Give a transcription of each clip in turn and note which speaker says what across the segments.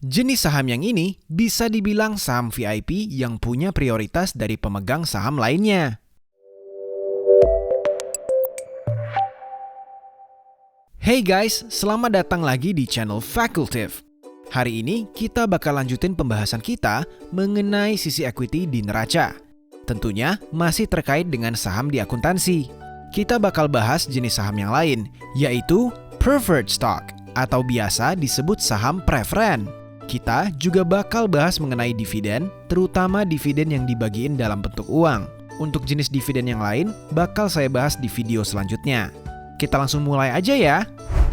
Speaker 1: Jenis saham yang ini bisa dibilang saham VIP yang punya prioritas dari pemegang saham lainnya. Hey guys, selamat datang lagi di channel Fakultif. Hari ini kita bakal lanjutin pembahasan kita mengenai sisi equity di neraca. Tentunya masih terkait dengan saham di akuntansi. Kita bakal bahas jenis saham yang lain, yaitu preferred stock atau biasa disebut saham preferen. Kita juga bakal bahas mengenai dividen, terutama dividen yang dibagiin dalam bentuk uang. Untuk jenis dividen yang lain, bakal saya bahas di video selanjutnya. Kita langsung mulai aja ya.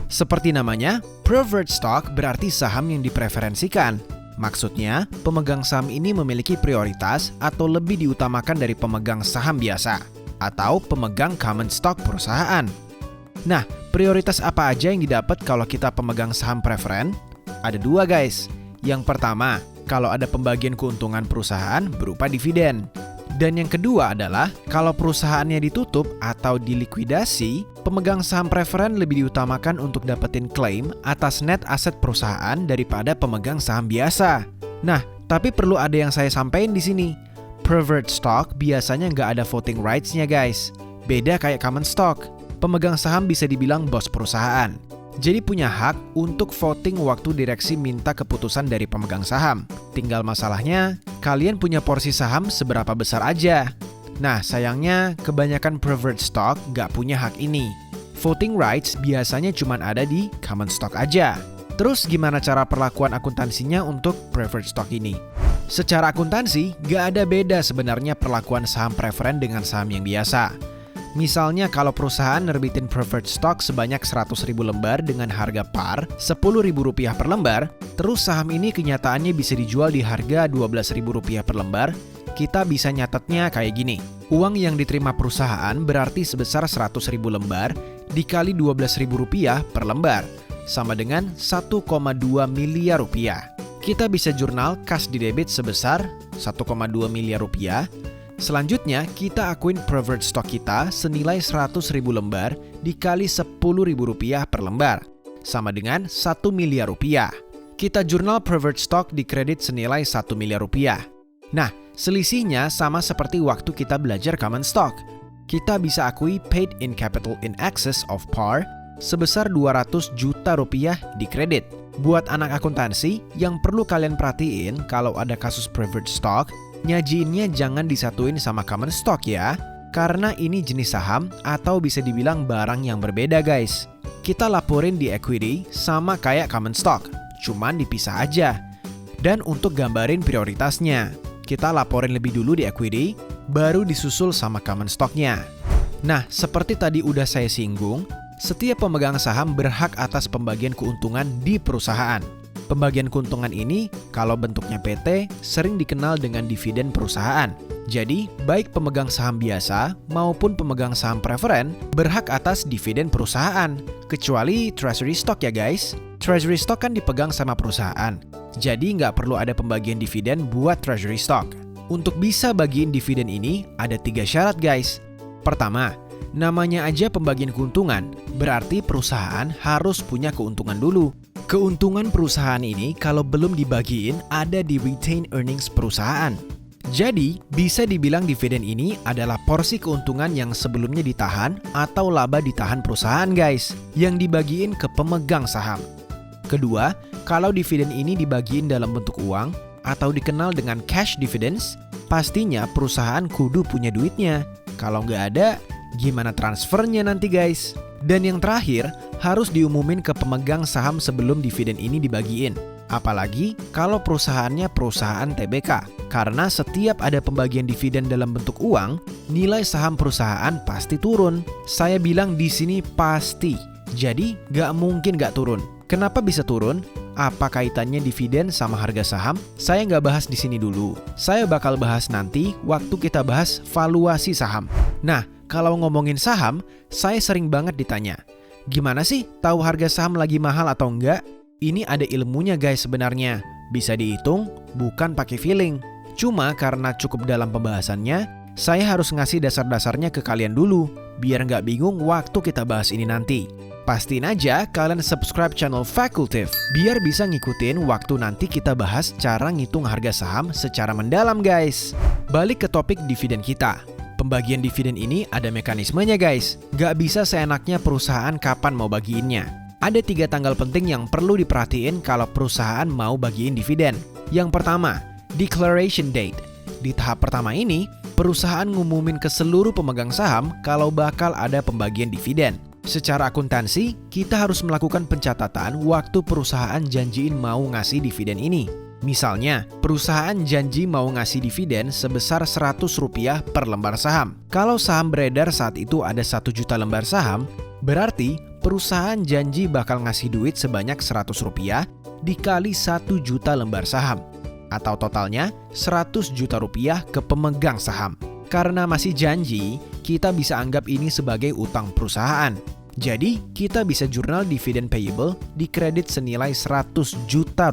Speaker 1: Seperti namanya, preferred stock berarti saham yang dipreferensikan. Maksudnya, pemegang saham ini memiliki prioritas atau lebih diutamakan dari pemegang saham biasa, atau pemegang common stock perusahaan. Nah, prioritas apa aja yang didapat kalau kita pemegang saham preferen? Ada dua guys. Yang pertama, kalau ada pembagian keuntungan perusahaan berupa dividen. Dan yang kedua adalah, kalau perusahaannya ditutup atau dilikuidasi, pemegang saham preferen lebih diutamakan untuk dapetin klaim atas net aset perusahaan daripada pemegang saham biasa. Nah, tapi perlu ada yang saya sampaikan di sini. Preferred stock biasanya nggak ada voting rights-nya guys. Beda kayak common stock. Pemegang saham bisa dibilang bos perusahaan. Jadi punya hak untuk voting waktu direksi minta keputusan dari pemegang saham. Tinggal masalahnya, kalian punya porsi saham seberapa besar aja. Nah, sayangnya kebanyakan preferred stock nggak punya hak ini. Voting rights biasanya cuma ada di common stock aja. Terus gimana cara perlakuan akuntansinya untuk preferred stock ini? Secara akuntansi, nggak ada beda sebenarnya perlakuan saham preferen dengan saham yang biasa. Misalnya kalau perusahaan nerbitin preferred stock sebanyak 100.000 lembar dengan harga par Rp10.000 per lembar, terus saham ini kenyataannya bisa dijual di harga Rp12.000 per lembar, kita bisa nyatetnya kayak gini. Uang yang diterima perusahaan berarti sebesar 100.000 lembar dikali Rp12.000 per lembar, sama dengan Rp1,2 miliar. Kita bisa jurnal kas di debit sebesar Rp1,2 miliar. Selanjutnya, kita akuin preferred stock kita senilai 100.000 lembar dikali Rp10.000 per lembar, sama dengan Rp1 miliar. Kita jurnal preferred stock di kredit senilai Rp1 miliar. Nah, selisihnya sama seperti waktu kita belajar common stock. Kita bisa akui paid in capital in excess of par sebesar Rp200 juta di kredit. Buat anak akuntansi, yang perlu kalian perhatiin kalau ada kasus preferred stock, nyajiinnya jangan disatuin sama common stock ya, karena ini jenis saham atau bisa dibilang barang yang berbeda guys. Kita laporin di equity sama kayak common stock, cuman dipisah aja. Dan untuk gambarin prioritasnya, kita laporin lebih dulu di equity, baru disusul sama common stocknya. Nah, seperti tadi udah saya singgung, setiap pemegang saham berhak atas pembagian keuntungan di perusahaan. Pembagian keuntungan ini, kalau bentuknya PT, sering dikenal dengan dividen perusahaan. Jadi, baik pemegang saham biasa maupun pemegang saham preferen berhak atas dividen perusahaan. Kecuali treasury stock ya guys. Treasury stock kan dipegang sama perusahaan. Jadi, nggak perlu ada pembagian dividen buat treasury stock. Untuk bisa bagiin dividen ini, ada 3 syarat guys. Pertama, namanya aja pembagian keuntungan, berarti perusahaan harus punya keuntungan dulu. Keuntungan perusahaan ini kalau belum dibagiin ada di retained earnings perusahaan. Jadi, bisa dibilang dividen ini adalah porsi keuntungan yang sebelumnya ditahan atau laba ditahan perusahaan guys, yang dibagiin ke pemegang saham. Kedua, kalau dividen ini dibagiin dalam bentuk uang atau dikenal dengan cash dividends, pastinya perusahaan kudu punya duitnya. Kalau nggak ada, gimana transfernya nanti guys? Dan yang terakhir, harus diumumin ke pemegang saham sebelum dividen ini dibagiin. Apalagi kalau perusahaannya perusahaan TBK. Karena setiap ada pembagian dividen dalam bentuk uang, nilai saham perusahaan pasti turun. Saya bilang di sini pasti. Jadi, nggak mungkin nggak turun. Kenapa bisa turun? Apa kaitannya dividen sama harga saham? Saya nggak bahas di sini dulu. Saya bakal bahas nanti waktu kita bahas valuasi saham. Nah, kalau ngomongin saham, saya sering banget ditanya, gimana sih tahu harga saham lagi mahal atau enggak? Ini ada ilmunya guys sebenarnya. Bisa dihitung, bukan pakai feeling. Cuma karena cukup dalam pembahasannya, saya harus ngasih dasar-dasarnya ke kalian dulu, biar nggak bingung waktu kita bahas ini nanti. Pastiin aja kalian subscribe channel Fakultif biar bisa ngikutin waktu nanti kita bahas cara ngitung harga saham secara mendalam guys. Balik ke topik dividen kita. Pembagian dividen ini ada mekanismenya guys. Gak bisa seenaknya perusahaan kapan mau bagiinnya. Ada 3 tanggal penting yang perlu diperhatiin kalau perusahaan mau bagiin dividen. Yang pertama, declaration date. Di tahap pertama ini, perusahaan ngumumin ke seluruh pemegang saham kalau bakal ada pembagian dividen. Secara akuntansi, kita harus melakukan pencatatan waktu perusahaan janjiin mau ngasih dividen ini. Misalnya, perusahaan janji mau ngasih dividen sebesar Rp100 per lembar saham. Kalau saham beredar saat itu ada 1 juta lembar saham, berarti perusahaan janji bakal ngasih duit sebanyak Rp100 dikali 1 juta lembar saham. Atau totalnya Rp100 juta ke pemegang saham. Karena masih janji, kita bisa anggap ini sebagai utang perusahaan. Jadi, kita bisa jurnal dividen payable di kredit senilai Rp100 juta.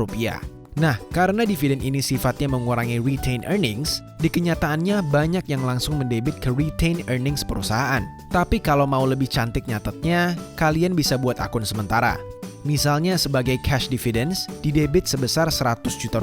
Speaker 1: Nah, karena dividen ini sifatnya mengurangi retained earnings, di kenyataannya banyak yang langsung mendebit ke retained earnings perusahaan. Tapi kalau mau lebih cantik nyatetnya, kalian bisa buat akun sementara. Misalnya sebagai cash dividends, didebit sebesar Rp100 juta,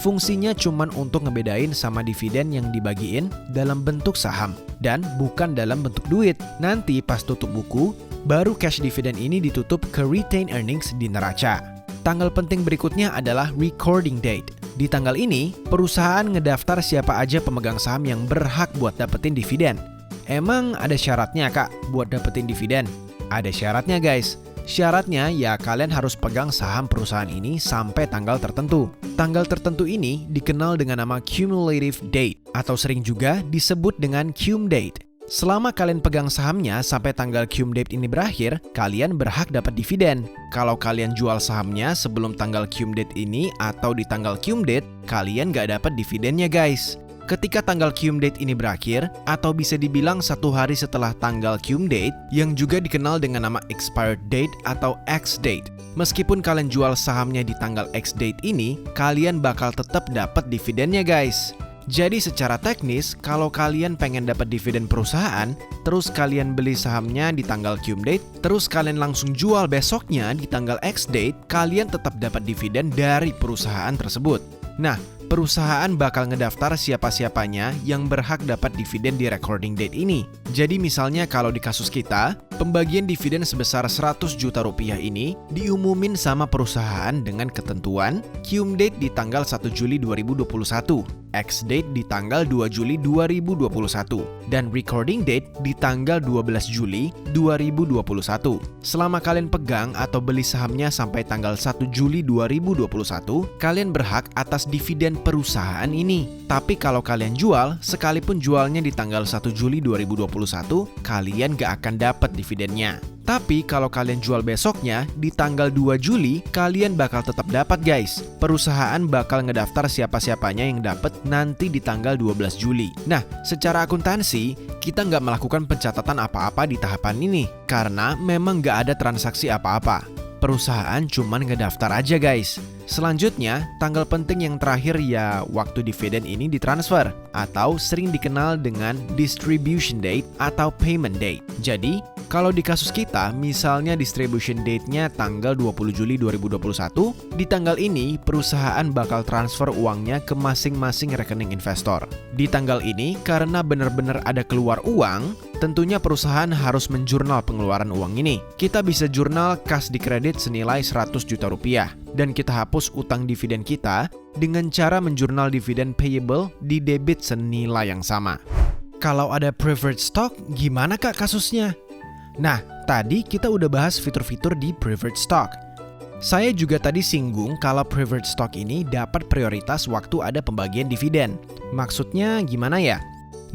Speaker 1: fungsinya cuma untuk ngebedain sama dividen yang dibagiin dalam bentuk saham dan bukan dalam bentuk duit. Nanti pas tutup buku, baru cash dividend ini ditutup ke retained earnings di neraca. Tanggal penting berikutnya adalah recording date. Di tanggal ini, perusahaan ngedaftar siapa aja pemegang saham yang berhak buat dapetin dividen. Emang ada syaratnya kak buat dapetin dividen? Ada syaratnya guys. Syaratnya ya kalian harus pegang saham perusahaan ini sampai tanggal tertentu. Tanggal tertentu ini dikenal dengan nama cumulative date atau sering juga disebut dengan cum date. Selama kalian pegang sahamnya sampai tanggal cum date ini berakhir, kalian berhak dapat dividen. Kalau kalian jual sahamnya sebelum tanggal cum date ini atau di tanggal cum date, kalian gak dapat dividennya guys. Ketika tanggal cum date ini berakhir, atau bisa dibilang 1 hari setelah tanggal cum date, yang juga dikenal dengan nama expired date atau X date. Meskipun kalian jual sahamnya di tanggal X date ini, kalian bakal tetap dapat dividennya guys. Jadi secara teknis, kalau kalian pengen dapat dividen perusahaan, terus kalian beli sahamnya di tanggal cum date, terus kalian langsung jual besoknya di tanggal X date, kalian tetap dapat dividen dari perusahaan tersebut. Nah, perusahaan bakal ngedaftar siapa-siapanya yang berhak dapat dividen di recording date ini. Jadi misalnya kalau di kasus kita, pembagian dividen sebesar Rp100 juta ini diumumin sama perusahaan dengan ketentuan cum date di tanggal 1 Juli 2021, X date di tanggal 2 Juli 2021, dan recording date di tanggal 12 Juli 2021. Selama kalian pegang atau beli sahamnya sampai tanggal 1 Juli 2021, kalian berhak atas dividen perusahaan ini. Tapi kalau kalian jual, sekalipun jualnya di tanggal 1 Juli 2021, kalian gak akan dapat dividennya. Tapi kalau kalian jual besoknya, di tanggal 2 Juli, kalian bakal tetap dapat guys. Perusahaan bakal ngedaftar siapa-siapanya yang dapat nanti di tanggal 12 Juli. Nah, secara akuntansi, kita nggak melakukan pencatatan apa-apa di tahapan ini. Karena memang nggak ada transaksi apa-apa. Perusahaan cuman ngedaftar aja guys. Selanjutnya, tanggal penting yang terakhir ya waktu dividen ini ditransfer atau sering dikenal dengan distribution date atau payment date. Jadi, kalau di kasus kita, misalnya distribution date-nya tanggal 20 Juli 2021, di tanggal ini perusahaan bakal transfer uangnya ke masing-masing rekening investor. Di tanggal ini, karena benar-benar ada keluar uang, tentunya perusahaan harus menjurnal pengeluaran uang ini. Kita bisa jurnal kas di kredit senilai Rp100 juta dan kita hapus utang dividen kita dengan cara menjurnal dividen payable di debit senilai yang sama. Kalau ada preferred stock, gimana kak kasusnya? Nah, tadi kita udah bahas fitur-fitur di preferred stock. Saya juga tadi singgung kalau preferred stock ini dapat prioritas waktu ada pembagian dividen. Maksudnya gimana ya?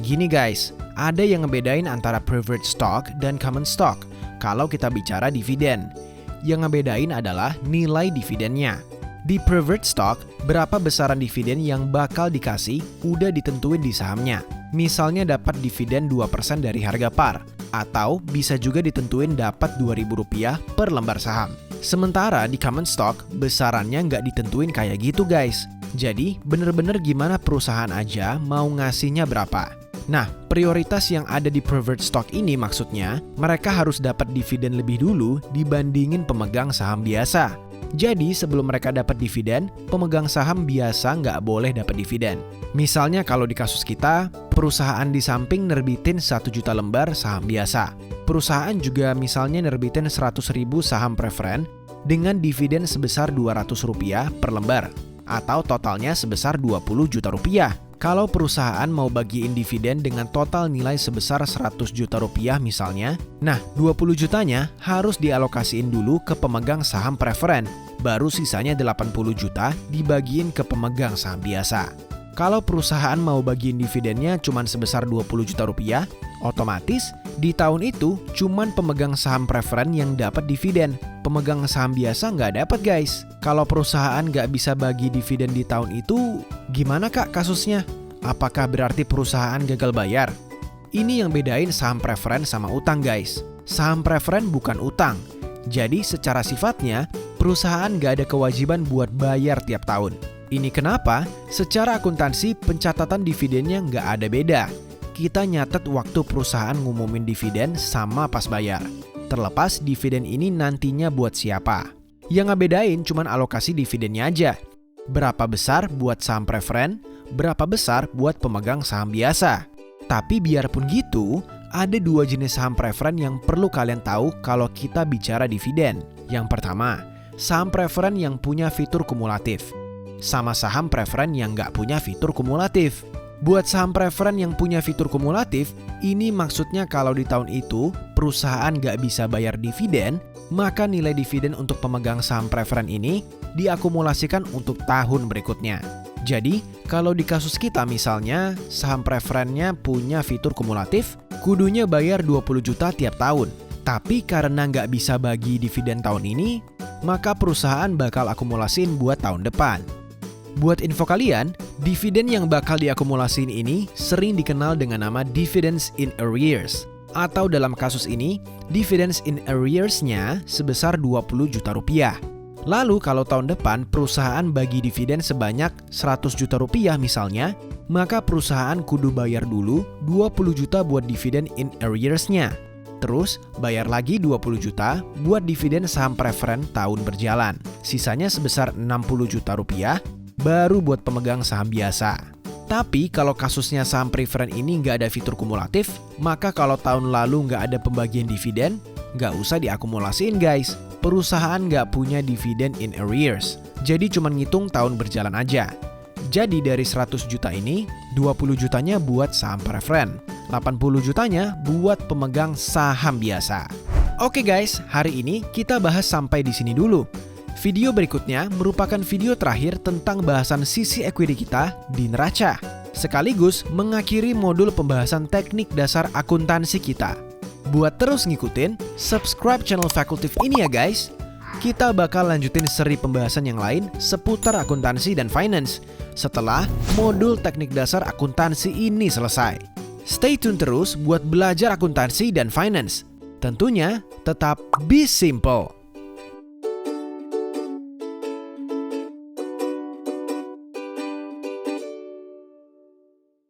Speaker 1: Gini guys, ada yang ngebedain antara preferred stock dan common stock kalau kita bicara dividen. Yang ngebedain adalah nilai dividennya. Di preferred stock, berapa besaran dividen yang bakal dikasih udah ditentuin di sahamnya. Misalnya dapat dividen 2% dari harga par, atau bisa juga ditentuin dapat Rp2.000 per lembar saham. Sementara di common stock, besarannya nggak ditentuin kayak gitu guys. Jadi, bener-bener gimana perusahaan aja mau ngasihnya berapa. Nah, prioritas yang ada di preferred stock ini maksudnya mereka harus dapat dividen lebih dulu dibandingin pemegang saham biasa. Jadi sebelum mereka dapat dividen, pemegang saham biasa nggak boleh dapat dividen. Misalnya kalau di kasus kita, perusahaan di samping nerbitin 1 juta lembar saham biasa. Perusahaan juga misalnya nerbitin 100.000 saham preferen dengan dividen sebesar Rp200 per lembar, atau totalnya sebesar Rp20 juta. Kalau perusahaan mau bagiin dividen dengan total nilai sebesar Rp100 juta misalnya, nah 20 jutanya harus dialokasiin dulu ke pemegang saham preferen, baru sisanya 80 juta dibagiin ke pemegang saham biasa. Kalau perusahaan mau bagiin dividennya cuma sebesar Rp20 juta, otomatis di tahun itu cuma pemegang saham preferen yang dapat dividen. Pemegang saham biasa nggak dapat guys. Kalau perusahaan nggak bisa bagi dividen di tahun itu, gimana kak kasusnya? Apakah berarti perusahaan gagal bayar? Ini yang bedain saham preferen sama utang guys. Saham preferen bukan utang. Jadi secara sifatnya, perusahaan nggak ada kewajiban buat bayar tiap tahun. Ini kenapa? Secara akuntansi pencatatan dividennya nggak ada beda. Kita nyatet waktu perusahaan ngumumin dividen sama pas bayar. Terlepas dividen ini nantinya buat siapa. Yang ngebedain cuman alokasi dividennya aja. Berapa besar buat saham preferen, berapa besar buat pemegang saham biasa. Tapi biarpun gitu, ada 2 jenis saham preferen yang perlu kalian tahu kalau kita bicara dividen. Yang pertama, saham preferen yang punya fitur kumulatif. Sama saham preferen yang nggak punya fitur kumulatif. Buat saham preferen yang punya fitur kumulatif, ini maksudnya kalau di tahun itu perusahaan nggak bisa bayar dividen, maka nilai dividen untuk pemegang saham preferen ini diakumulasikan untuk tahun berikutnya. Jadi, kalau di kasus kita misalnya, saham preferennya punya fitur kumulatif, kudunya bayar 20 juta tiap tahun. Tapi karena nggak bisa bagi dividen tahun ini, maka perusahaan bakal akumulasiin buat tahun depan. Buat info kalian, dividen yang bakal diakumulasiin ini sering dikenal dengan nama dividends in arrears. Atau dalam kasus ini, dividends in arrears-nya sebesar 20 juta rupiah. Lalu kalau tahun depan perusahaan bagi dividen sebanyak 100 juta rupiah misalnya, maka perusahaan kudu bayar dulu 20 juta buat dividen in arrears-nya. Terus bayar lagi 20 juta buat dividen saham preferen tahun berjalan. Sisanya sebesar 60 juta rupiah baru buat pemegang saham biasa. Tapi kalau kasusnya saham preferen ini nggak ada fitur kumulatif, maka kalau tahun lalu nggak ada pembagian dividen, nggak usah diakumulasiin guys. Perusahaan nggak punya dividen in arrears, jadi cuma ngitung tahun berjalan aja. Jadi dari 100 juta ini, 20 jutanya buat saham preferen, 80 jutanya buat pemegang saham biasa. Oke guys, hari ini kita bahas sampai di sini dulu. Video berikutnya merupakan video terakhir tentang bahasan sisi equity kita di neraca, sekaligus mengakhiri modul pembahasan teknik dasar akuntansi kita. Buat terus ngikutin, subscribe channel Fakultif ini ya guys. Kita bakal lanjutin seri pembahasan yang lain seputar akuntansi dan finance setelah modul teknik dasar akuntansi ini selesai. Stay tune terus buat belajar akuntansi dan finance. Tentunya tetap be simple.